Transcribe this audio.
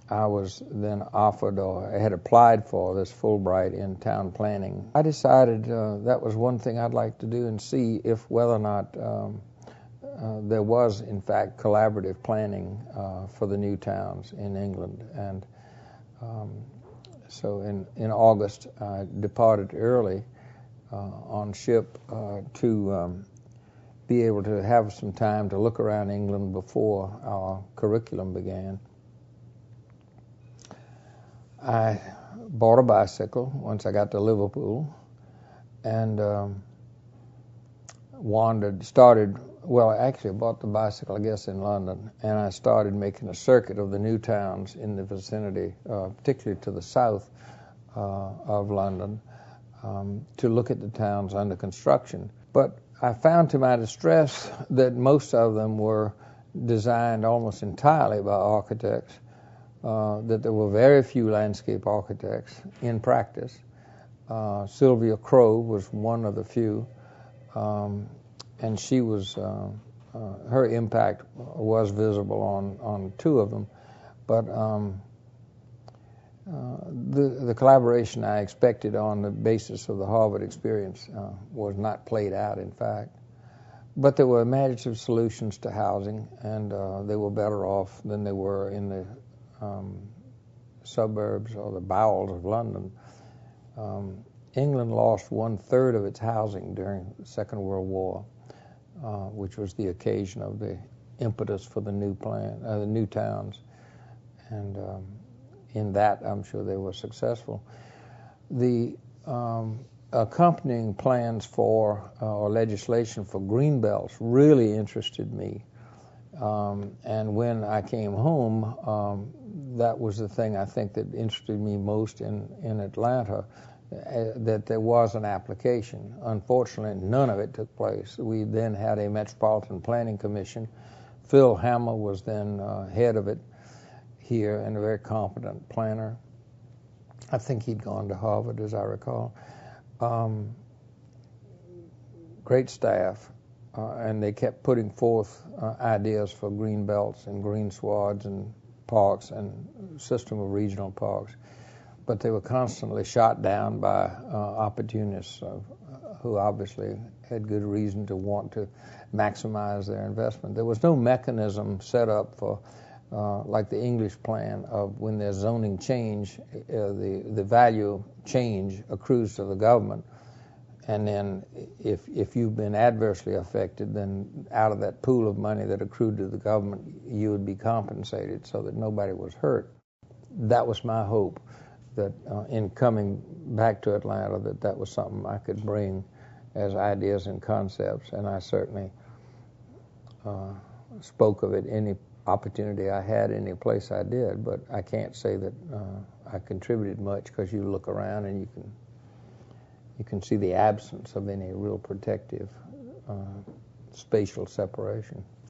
I was then offered, or I had applied for, this Fulbright in town planning. I decided that was one thing I'd like to do and see if whether or not there was, in fact, collaborative planning for the new towns in England. And so in August, I departed early on ship to be able to have some time to look around England before our curriculum began. I bought a bicycle once I got to Liverpool and I bought the bicycle, I guess, in London, and I started making a circuit of the new towns in the vicinity, particularly to the south of London, to look at the towns under construction. But I found to my distress that most of them were designed almost entirely by architects, that there were very few landscape architects in practice. Sylvia Crowe was one of the few, and she was, her impact was visible on two of them, but the collaboration I expected on the basis of the Harvard experience was not played out, in fact. But there were imaginative solutions to housing, and they were better off than they were in the suburbs or the bowels of London. England lost 1/3 of its housing during the Second World War, which was the occasion of the impetus for the new plan, the new towns, and in that I'm sure they were successful. The accompanying plans for or legislation for Greenbelts really interested me, and when I came home, that was the thing I think that interested me most in Atlanta, that there was an application. Unfortunately, none of it took place. We then had a Metropolitan Planning Commission. Phil Hammer was then head of it here, and a very competent planner. I think he'd gone to Harvard, as I recall. Great staff, and they kept putting forth ideas for green belts and green swaths and parks and system of regional parks. But they were constantly shot down by opportunists who obviously had good reason to want to maximize their investment. There was no mechanism set up for, like the English plan, of when there's zoning change, the value change accrues to the government. And then if you've been adversely affected, then out of that pool of money that accrued to the government, you would be compensated so that nobody was hurt. That was my hope, that in coming back to Atlanta, that was something I could bring as ideas and concepts, and I certainly spoke of it any opportunity I had, any place I did, but I can't say that I contributed much, because you look around and you can see the absence of any real protective spatial separation.